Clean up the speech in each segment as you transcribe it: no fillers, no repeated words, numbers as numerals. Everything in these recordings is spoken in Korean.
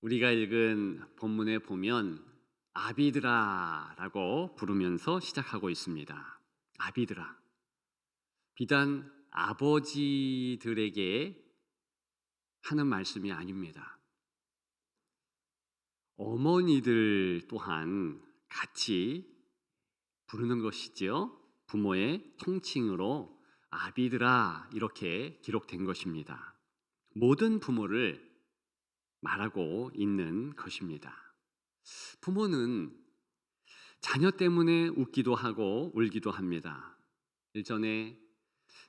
우리가 읽은 본문에 보면 아비드라라고 부르면서 시작하고 있습니다. 아비드라. 비단 아버지들에게 하는 말씀이 아닙니다. 어머니들 또한 같이 부르는 것이지요. 부모의 통칭으로 아비드라 이렇게 기록된 것입니다. 모든 부모를 말하고 있는 것입니다. 부모는 자녀 때문에 웃기도 하고 울기도 합니다. 일전에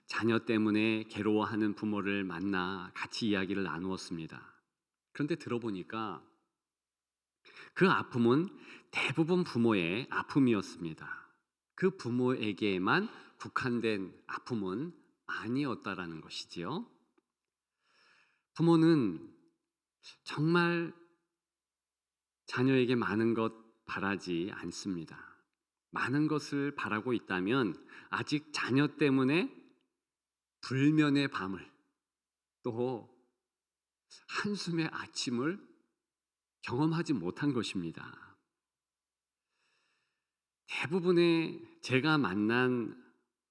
자녀 때문에 괴로워하는 부모를 만나 같이 이야기를 나누었습니다. 그런데 들어보니까 그 아픔은 대부분 부모의 아픔이었습니다. 그 부모에게만 국한된 아픔은 아니었다라는 것이지요. 부모는 정말 자녀에게 많은 것 바라지 않습니다. 많은 것을 바라고 있다면 아직 자녀 때문에 불면의 밤을 또 한숨의 아침을 경험하지 못한 것입니다. 대부분의 제가 만난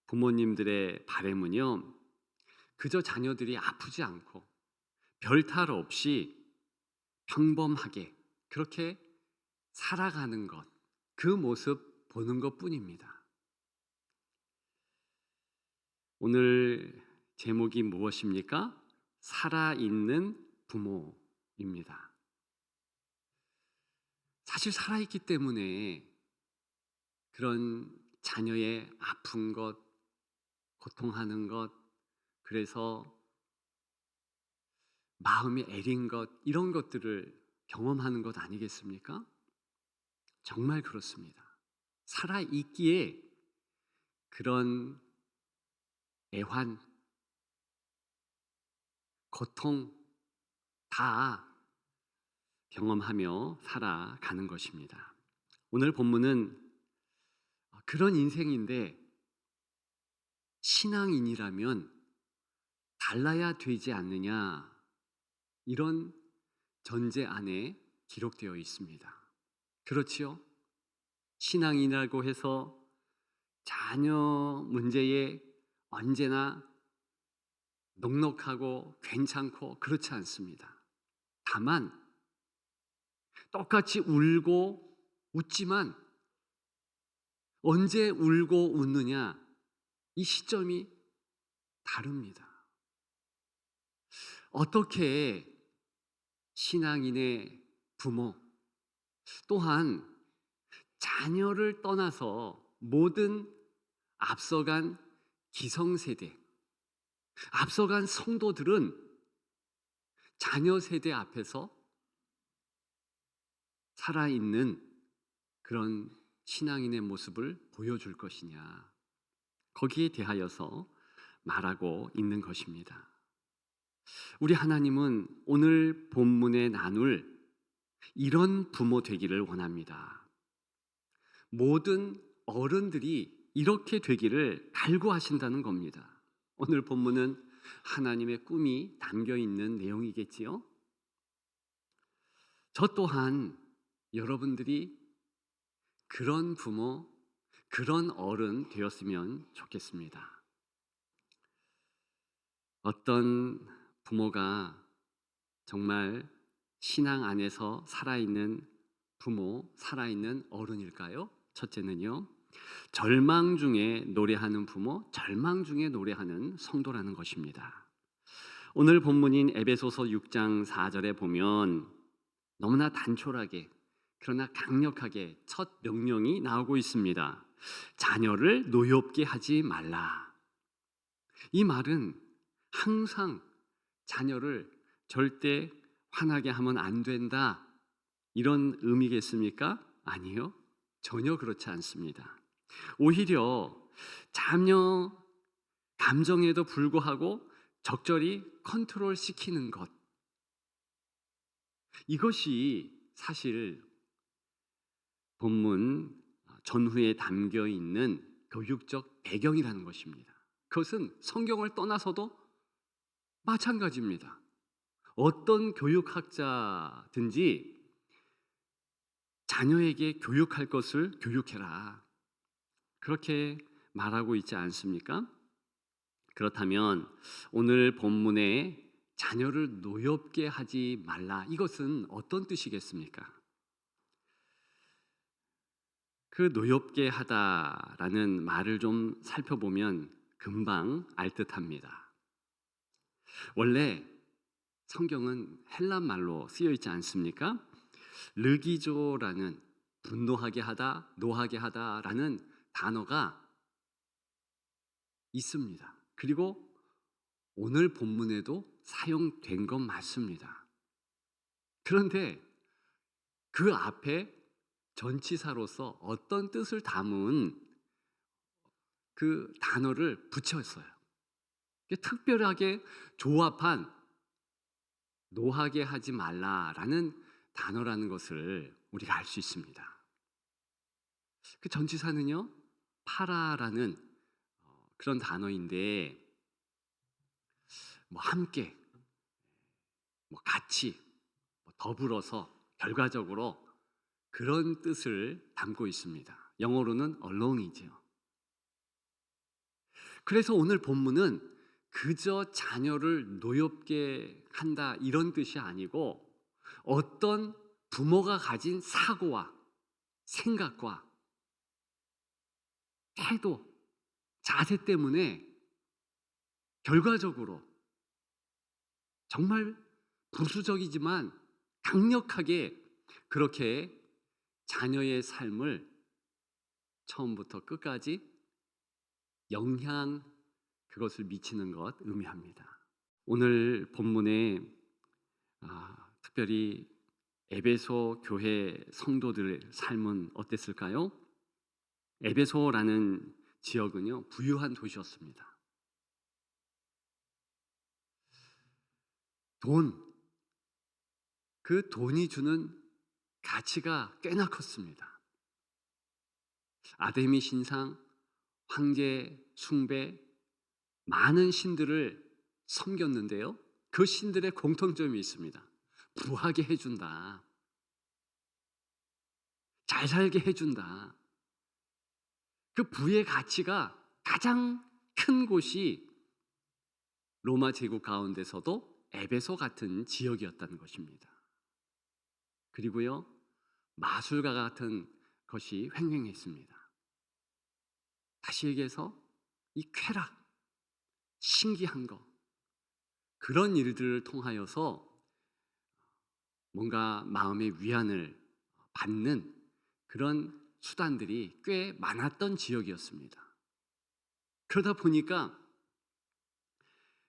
부모님들의 바람은요, 그저 자녀들이 아프지 않고 별탈 없이 평범하게 그렇게 살아가는 것, 그 모습 보는 것뿐입니다. 오늘 제목이 무엇입니까? 살아있는 부모입니다. 사실 살아있기 때문에 그런 자녀의 아픈 것, 고통하는 것, 그래서 마음이 애린 것, 이런 것들을 경험하는 것 아니겠습니까? 정말 그렇습니다. 살아있기에 그런 애환, 고통 다 경험하며 살아가는 것입니다. 오늘 본문은 그런 인생인데 신앙인이라면 달라야 되지 않느냐, 이런 전제 안에 기록되어 있습니다. 그렇지요? 신앙인이라고 해서 자녀 문제에 언제나 넉넉하고 괜찮고 그렇지 않습니다. 다만 똑같이 울고 웃지만 언제 울고 웃느냐, 이 시점이 다릅니다. 어떻게 신앙인의 부모 또한 자녀를 떠나서 모든 앞서간 기성세대, 앞서간 성도들은 자녀 세대 앞에서 살아있는 그런 신앙인의 모습을 보여줄 것이냐, 거기에 대하여서 말하고 있는 것입니다. 우리 하나님은 오늘 본문에 나눌 이런 부모 되기를 원합니다. 모든 어른들이 이렇게 되기를 갈구하신다는 겁니다. 오늘 본문은 하나님의 꿈이 담겨 있는 내용이겠지요. 저 또한 여러분들이 그런 부모, 그런 어른 되었으면 좋겠습니다. 어떤 부모가 정말 신앙 안에서 살아있는 부모, 살아있는 어른일까요? 첫째는요, 절망 중에 노래하는 부모, 절망 중에 노래하는 성도라는 것입니다. 오늘 본문인 에베소서 6장 4절에 보면 너무나 단촐하게 그러나 강력하게 첫 명령이 나오고 있습니다. 자녀를 노엽게 하지 말라. 이 말은 항상 자녀를 절대 화나게 하면 안 된다, 이런 의미겠습니까? 아니요, 전혀 그렇지 않습니다. 오히려 자녀 감정에도 불구하고 적절히 컨트롤 시키는 것, 이것이 사실 본문 전후에 담겨 있는 교육적 배경이라는 것입니다. 그것은 성경을 떠나서도 마찬가지입니다. 어떤 교육학자든지 자녀에게 교육할 것을 교육해라. 그렇게 말하고 있지 않습니까? 그렇다면 오늘 본문에 자녀를 노엽게 하지 말라. 이것은 어떤 뜻이겠습니까? 그 노엽게 하다라는 말을 좀 살펴보면 금방 알 듯합니다. 원래 성경은 헬라 말로 쓰여 있지 않습니까? 르기조라는 분노하게 하다, 노하게 하다라는 단어가 있습니다. 그리고 오늘 본문에도 사용된 건 맞습니다. 그런데 그 앞에 전치사로서 어떤 뜻을 담은 그 단어를 붙였어요. 특별하게 조합한 노하게 하지 말라라는 단어라는 것을 우리가 알 수 있습니다. 그 전치사는요, 파라라는 그런 단어인데, 뭐 함께, 뭐 같이, 뭐 더불어서 결과적으로 그런 뜻을 담고 있습니다. 영어로는 along이죠. 그래서 오늘 본문은 그저 자녀를 노엽게 한다 이런 뜻이 아니고 어떤 부모가 가진 사고와 생각과 태도, 자세 때문에 결과적으로 정말 부수적이지만 강력하게 그렇게 자녀의 삶을 처음부터 끝까지 그것을 미치는 것 의미합니다. 오늘 본문에 특별히 에베소 교회 성도들의 삶은 어땠을까요? 에베소라는 지역은요, 부유한 도시였습니다. 그 돈이 주는 가치가 꽤나 컸습니다. 아데미 신상, 황제 숭배, 많은 신들을 섬겼는데요, 그 신들의 공통점이 있습니다. 부하게 해준다, 잘 살게 해준다. 그 부의 가치가 가장 큰 곳이 로마 제국 가운데서도 에베소 같은 지역이었다는 것입니다. 그리고요, 마술과 같은 것이 횡행했습니다. 다시 얘기해서 이 쾌락, 신기한 것, 그런 일들을 통하여서 뭔가 마음의 위안을 받는 그런 수단들이 꽤 많았던 지역이었습니다. 그러다 보니까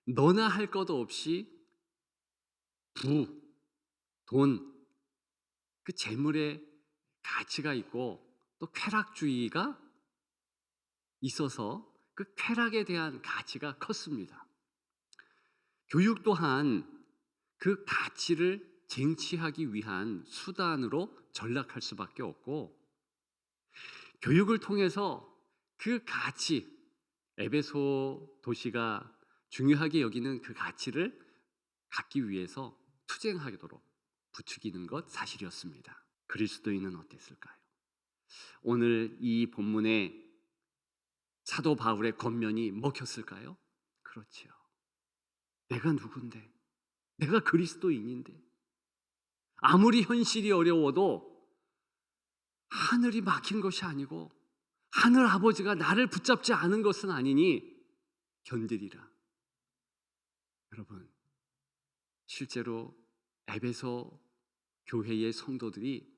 너나 할 것도 없이 돈, 그 재물의 가치가 있고 또 쾌락주의가 있어서 그 쾌락에 대한 가치가 컸습니다. 교육 또한 그 가치를 쟁취하기 위한 수단으로 전락할 수밖에 없고, 교육을 통해서 그 가치, 에베소 도시가 중요하게 여기는 그 가치를 갖기 위해서 투쟁하도록 부추기는 것 사실이었습니다. 그리스도인은 어땠을까요? 오늘 이 본문에 사도 바울의 권면이 먹혔을까요? 그렇지요. 내가 누군데? 내가 그리스도인인데 아무리 현실이 어려워도 하늘이 막힌 것이 아니고 하늘 아버지가 나를 붙잡지 않은 것은 아니니 견디리라. 여러분, 실제로 에베소 교회의 성도들이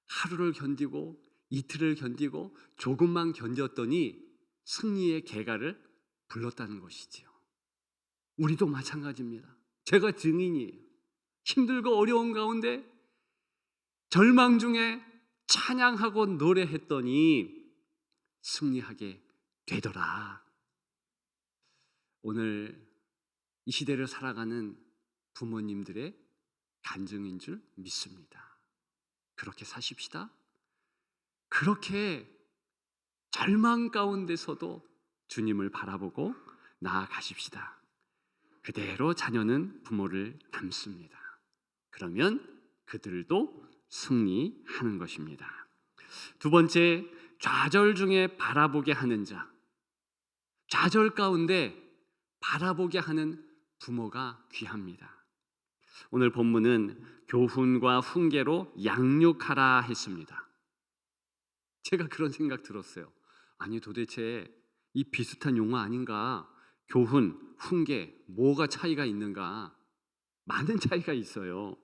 하루를 견디고 이틀을 견디고 조금만 견뎠더니 승리의 개가를 불렀다는 것이지요. 우리도 마찬가지입니다. 제가 증인이에요. 힘들고 어려운 가운데 절망 중에 찬양하고 노래했더니 승리하게 되더라. 오늘 이 시대를 살아가는 부모님들의 간증인 줄 믿습니다. 그렇게 사십시다. 그렇게 절망 가운데서도 주님을 바라보고 나아가십시다. 그대로 자녀는 부모를 닮습니다. 그러면 그들도 승리하는 것입니다. 두 번째, 좌절 중에 바라보게 하는 자. 좌절 가운데 바라보게 하는 부모가 귀합니다. 오늘 본문은 교훈과 훈계로 양육하라 했습니다. 제가 그런 생각 들었어요. 아니 도대체 이 비슷한 용어 아닌가? 교훈, 훈계, 뭐가 차이가 있는가? 많은 차이가 있어요.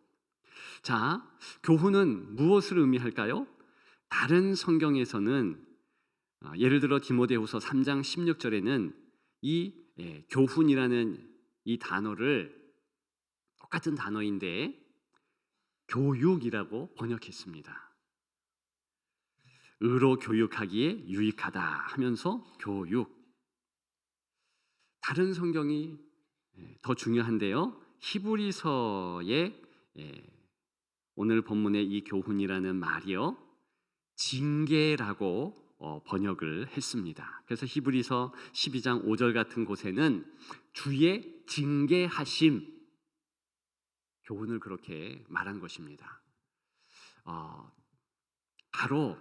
자, 교훈은 무엇을 의미할까요? 다른 성경에서는 예를 들어 디모데후서 3장 16절에는 이 교훈이라는 이 단어를 똑같은 단어인데 교육이라고 번역했습니다. 의로 교육하기에 유익하다 하면서 교육. 다른 성경이 더 중요한데요. 히브리서의 오늘 본문의 이 교훈이라는 말이요, 징계라고 번역을 했습니다. 그래서 히브리서 12장 5절 같은 곳에는 주의 징계하심, 교훈을 그렇게 말한 것입니다. 바로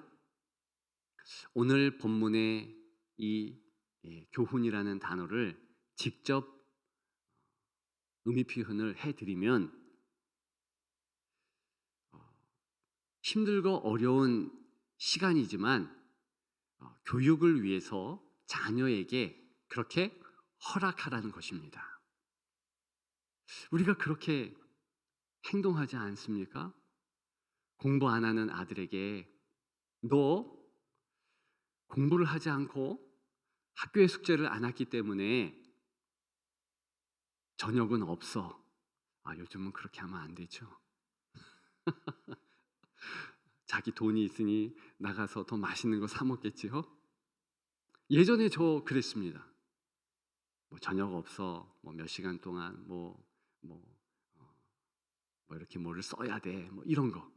오늘 본문의 이 교훈이라는 단어를 직접 의미 표현을 해드리면 힘들고 어려운 시간이지만 교육을 위해서 자녀에게 그렇게 허락하라는 것입니다. 우리가 그렇게 행동하지 않습니까? 공부 안 하는 아들에게 너 공부를 하지 않고 학교에 숙제를 안 했기 때문에 저녁은 없어. 요즘은 그렇게 하면 안 되죠. 자기 돈이 있으니 나가서 더 맛있는 거 사 먹겠지요. 예전에 저 그랬습니다. 저녁 없어. 몇 시간 동안 이렇게 뭐를 써야 돼. 이런 거.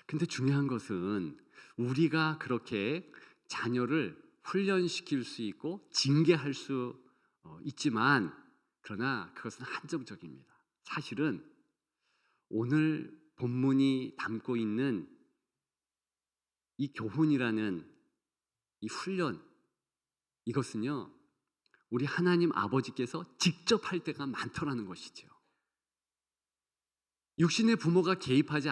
근데 중요한 것은 우리가 그렇게 자녀를 훈련시킬 수 있고 징계할 수 있지만, 그러나 그것은 한정적입니다. 사실은 오늘 본문이 담고 있는 이 교훈이라는 이 훈련, 이것은요 우리 하나님 아버지께서 직접 할 때가 많더라는 것이죠. 육신의 부모가 개입하지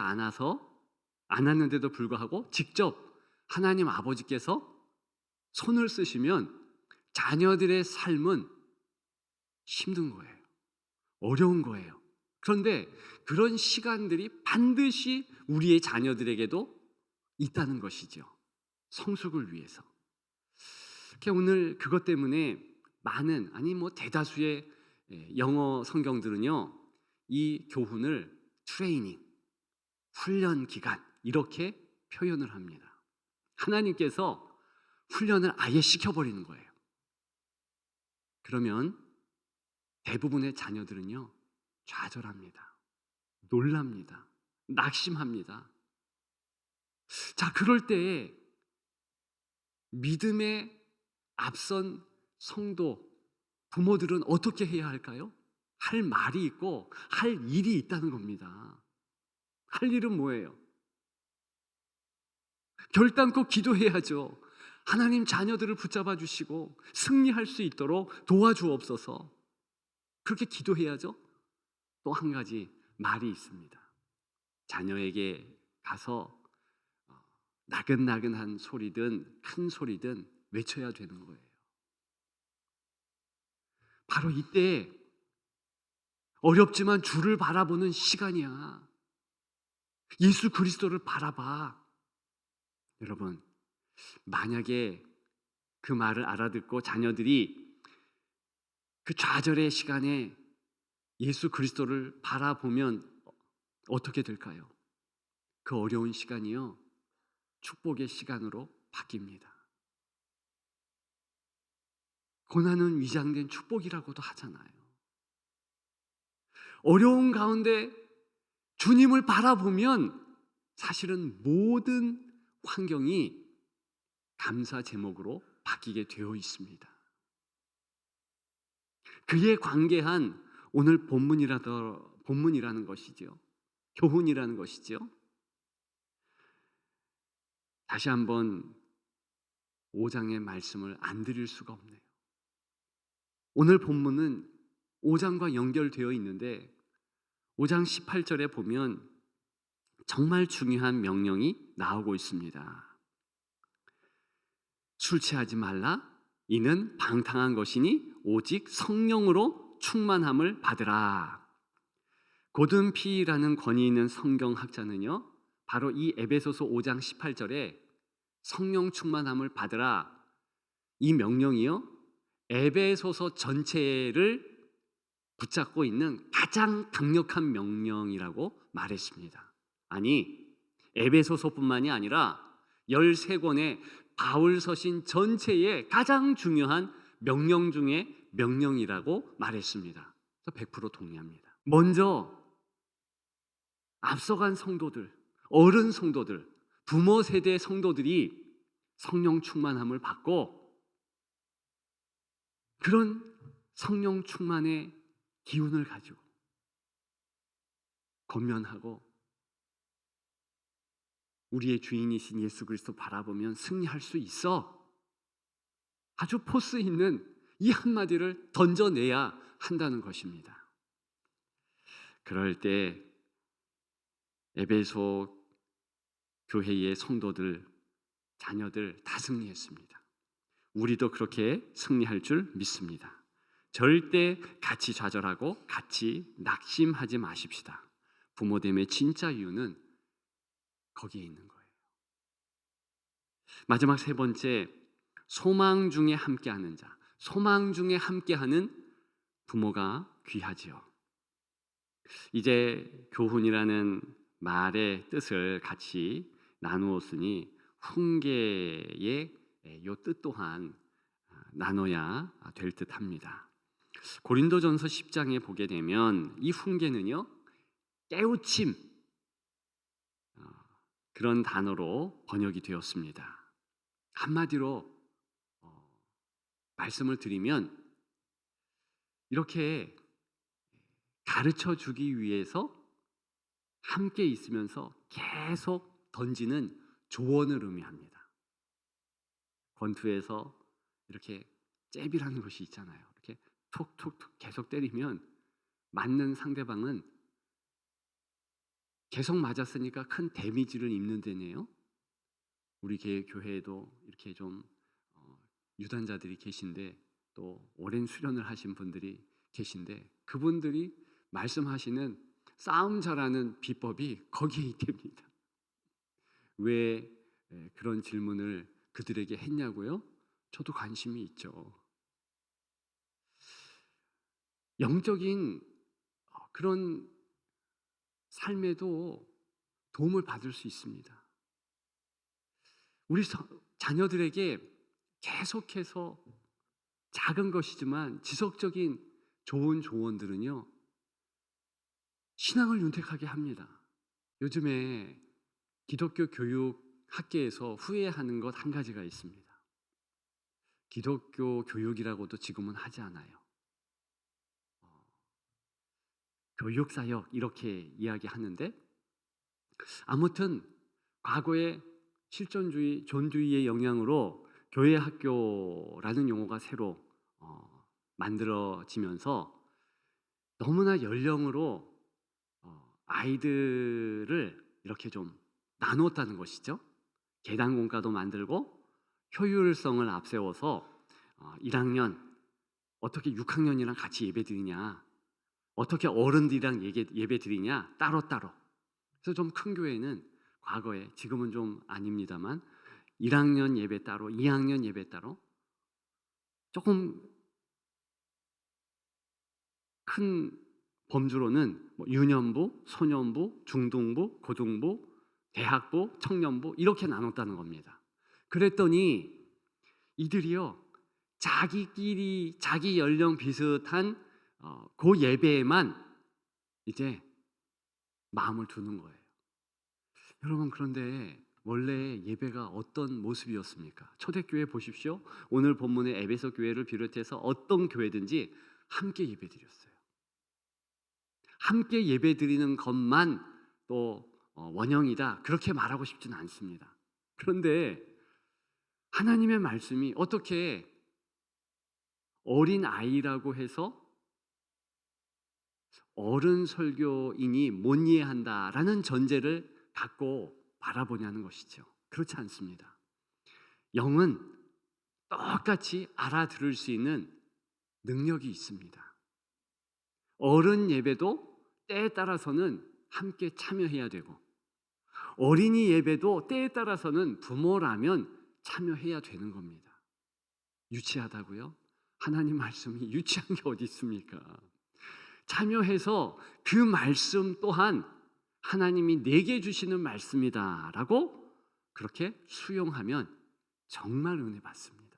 않았는데도 불구하고 직접 하나님 아버지께서 손을 쓰시면 자녀들의 삶은 힘든 거예요. 어려운 거예요. 그런데 그런 시간들이 반드시 우리의 자녀들에게도 있다는 것이죠. 성숙을 위해서. 오늘 그것 때문에 많은, 대다수의 영어 성경들은요 이 교훈을 트레이닝, 훈련 기간, 이렇게 표현을 합니다. 하나님께서 훈련을 아예 시켜버리는 거예요. 그러면 대부분의 자녀들은요 좌절합니다. 놀랍니다. 낙심합니다. 자, 그럴 때에 믿음에 앞선 성도, 부모들은 어떻게 해야 할까요? 할 말이 있고 할 일이 있다는 겁니다. 할 일은 뭐예요? 결단코 기도해야죠. 하나님, 자녀들을 붙잡아 주시고 승리할 수 있도록 도와주옵소서. 그렇게 기도해야죠. 또 한 가지 말이 있습니다. 자녀에게 가서 나긋나긋한 소리든 큰 소리든 외쳐야 되는 거예요. 바로 이때 어렵지만 주를 바라보는 시간이야. 예수 그리스도를 바라봐. 여러분, 만약에 그 말을 알아듣고 자녀들이 그 좌절의 시간에 예수 그리스도를 바라보면 어떻게 될까요? 그 어려운 시간이요 축복의 시간으로 바뀝니다. 고난은 위장된 축복이라고도 하잖아요. 어려운 가운데 주님을 바라보면 사실은 모든 환경이 감사 제목으로 바뀌게 되어 있습니다. 그에 관계한 오늘 본문이라는 것이지요. 교훈이라는 것이지요. 다시 한번 5장의 말씀을 안 드릴 수가 없네요. 오늘 본문은 5장과 연결되어 있는데 5장 18절에 보면 정말 중요한 명령이 나오고 있습니다. 술 취하지 말라. 이는 방탕한 것이니 오직 성령으로 충만함을 받으라. 고든 피라는 권위 있는 성경학자는요, 바로 이 에베소서 5장 18절에 성령 충만함을 받으라, 이 명령이요, 에베소서 전체를 붙잡고 있는 가장 강력한 명령이라고 말했습니다. 아니, 에베소서뿐만이 아니라 13권의 바울 서신 전체의 가장 중요한 명령 중에 명령이라고 말했습니다. 100% 동의합니다. 먼저 앞서간 성도들, 어른 성도들, 부모 세대 성도들이 성령 충만함을 받고 그런 성령 충만의 기운을 가지고 권면하고 우리의 주인이신 예수 그리스도 바라보면 승리할 수 있어. 아주 포스 있는 이 한마디를 던져내야 한다는 것입니다. 그럴 때 에베소 교회의 성도들, 자녀들 다 승리했습니다. 우리도 그렇게 승리할 줄 믿습니다. 절대 같이 좌절하고 같이 낙심하지 마십시다. 부모됨의 진짜 이유는 거기에 있는 거예요. 마지막 세 번째, 소망 중에 함께하는 자. 소망 중에 함께하는 부모가 귀하지요. 이제 교훈이라는 말의 뜻을 같이 나누었으니 훈계의 이 뜻 또한 나눠야 될 듯합니다. 고린도전서 10장에 보게 되면 이 훈계는요, 깨우침, 그런 단어로 번역이 되었습니다. 한마디로 말씀을 드리면 이렇게 가르쳐 주기 위해서 함께 있으면서 계속 던지는 조언을 의미합니다. 권투에서 이렇게 잽이라는 것이 있잖아요. 이렇게 톡톡톡 계속 때리면 맞는 상대방은 계속 맞았으니까 큰 데미지를 입는 데네요. 우리 교회에도 이렇게 좀 유단자들이 계신데 또 오랜 수련을 하신 분들이 계신데 그분들이 말씀하시는 싸움 잘하는 비법이 거기에 있답니다. 왜 그런 질문을 그들에게 했냐고요? 저도 관심이 있죠. 영적인 그런 삶에도 도움을 받을 수 있습니다. 우리 자녀들에게 계속해서 작은 것이지만 지속적인 좋은 조언들은요, 신앙을 윤택하게 합니다. 요즘에 기독교 교육 학계에서 후회하는 것 한 가지가 있습니다. 기독교 교육이라고도 지금은 하지 않아요. 교육사역 이렇게 이야기하는데, 아무튼 과거에 실존주의, 존주의의 영향으로 교회 학교라는 용어가 새로 만들어지면서 너무나 연령으로 아이들을 이렇게 좀 나누었다는 것이죠. 계단 공과도 만들고 효율성을 앞세워서 1학년 어떻게 6학년이랑 같이 예배 드리냐, 어떻게 어른들이랑 예배 드리냐, 따로따로. 그래서 좀 큰 교회는 과거에, 지금은 좀 아닙니다만 1학년 예배 따로, 2학년 예배 따로, 조금 큰 범주로는 유년부, 소년부, 중등부, 고등부, 대학부, 청년부 이렇게 나눴다는 겁니다. 그랬더니 이들이요, 자기끼리 자기 연령 비슷한 그 예배에만 이제 마음을 두는 거예요. 여러분, 그런데 원래 예배가 어떤 모습이었습니까? 초대교회 보십시오. 오늘 본문의 에베소 교회를 비롯해서 어떤 교회든지 함께 예배드렸어요. 함께 예배드리는 것만 또 원형이다 그렇게 말하고 싶지는 않습니다. 그런데 하나님의 말씀이 어떻게 어린 아이라고 해서 어른 설교인이 못 이해한다라는 전제를 갖고 바라보냐는 것이죠. 그렇지 않습니다. 영은 똑같이 알아들을 수 있는 능력이 있습니다. 어른 예배도 때에 따라서는 함께 참여해야 되고, 어린이 예배도 때에 따라서는 부모라면 참여해야 되는 겁니다. 유치하다고요? 하나님 말씀이 유치한 게 어디 있습니까? 참여해서 그 말씀 또한 하나님이 내게 주시는 말씀이다라고 그렇게 수용하면 정말 은혜 받습니다.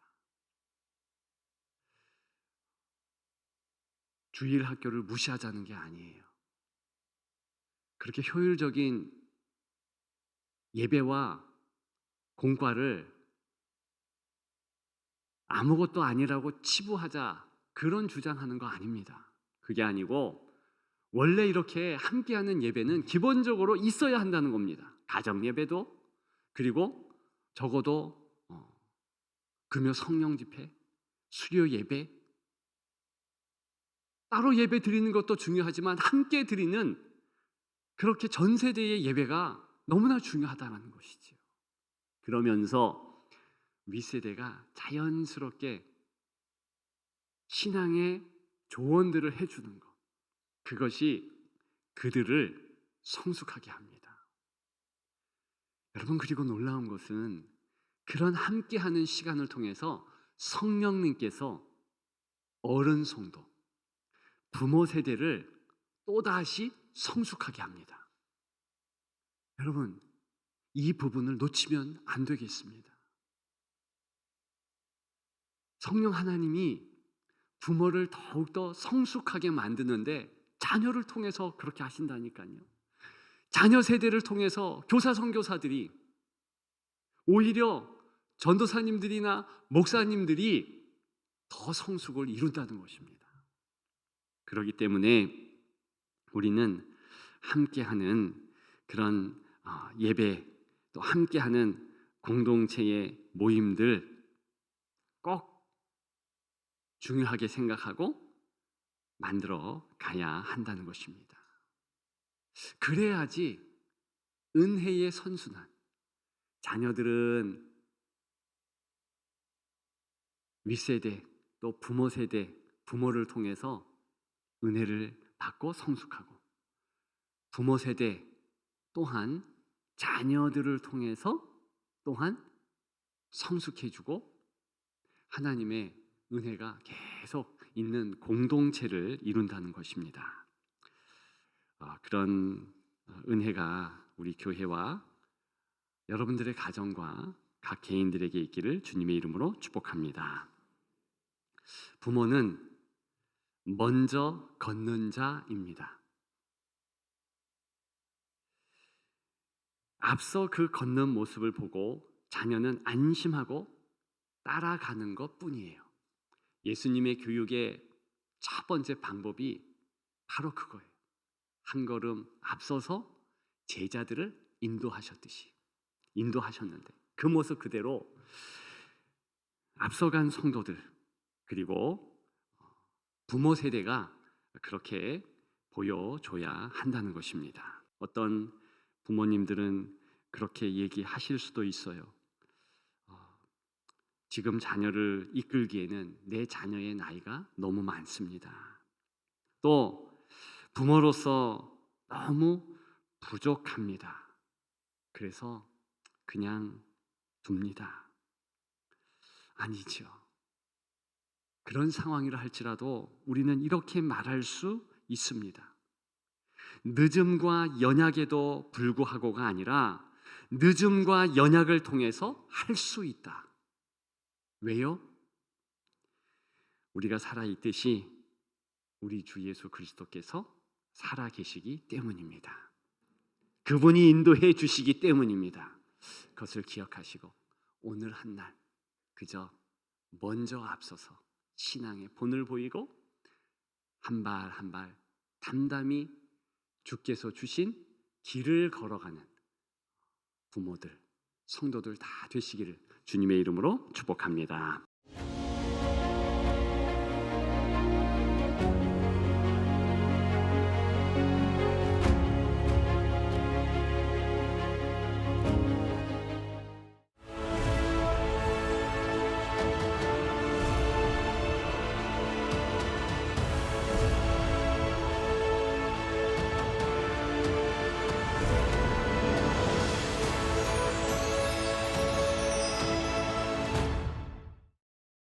주일 학교를 무시하자는 게 아니에요. 그렇게 효율적인 예배와 공과를 아무것도 아니라고 치부하자 그런 주장하는 거 아닙니다. 그게 아니고 원래 이렇게 함께하는 예배는 기본적으로 있어야 한다는 겁니다. 가정 예배도, 그리고 적어도 금요 성령 집회, 수요 예배, 따로 예배 드리는 것도 중요하지만 함께 드리는 그렇게 전 세대의 예배가 너무나 중요하다는 것이죠. 그러면서 윗세대가 자연스럽게 신앙의 조언들을 해주는 것, 그것이 그들을 성숙하게 합니다. 여러분, 그리고 놀라운 것은 그런 함께하는 시간을 통해서 성령님께서 어른 성도, 부모 세대를 또다시 성숙하게 합니다. 여러분, 이 부분을 놓치면 안 되겠습니다. 성령 하나님이 부모를 더욱더 성숙하게 만드는데 자녀를 통해서 그렇게 하신다니까요. 자녀 세대를 통해서 교사 선교사들이, 오히려 전도사님들이나 목사님들이 더 성숙을 이룬다는 것입니다. 그렇기 때문에 우리는 함께하는 그런 예배, 또 함께하는 공동체의 모임들 꼭 중요하게 생각하고 만들어 가야 한다는 것입니다. 그래야지 은혜의 선순환, 자녀들은 윗세대 또 부모 세대, 부모를 통해서 은혜를 받고 성숙하고, 부모 세대 또한 자녀들을 통해서 또한 성숙해주고 하나님의 은혜가 계속 있는 공동체를 이룬다는 것입니다. 그런 은혜가 우리 교회와 여러분들의 가정과 각 개인들에게 있기를 주님의 이름으로 축복합니다. 부모는 먼저 걷는 자입니다. 앞서 그 걷는 모습을 보고 자녀는 안심하고 따라가는 것 뿐이에요. 예수님의 교육의 첫 번째 방법이 바로 그거예요. 한 걸음 앞서서 제자들을 인도하셨는데 그 모습 그대로 앞서간 성도들, 그리고 부모 세대가 그렇게 보여줘야 한다는 것입니다. 어떤 부모님들은 그렇게 얘기하실 수도 있어요. 지금 자녀를 이끌기에는 내 자녀의 나이가 너무 많습니다. 또 부모로서 너무 부족합니다. 그래서 그냥 둡니다. 아니죠. 그런 상황이라 할지라도 우리는 이렇게 말할 수 있습니다. 늦음과 연약에도 불구하고가 아니라 늦음과 연약을 통해서 할 수 있다. 왜요? 우리가 살아있듯이 우리 주 예수 그리스도께서 살아계시기 때문입니다. 그분이 인도해 주시기 때문입니다. 그것을 기억하시고 오늘 한 날 그저 먼저 앞서서 신앙의 본을 보이고 한 발 한 발 담담히 주께서 주신 길을 걸어가는 부모들, 성도들 다 되시기를 주님의 이름으로 축복합니다.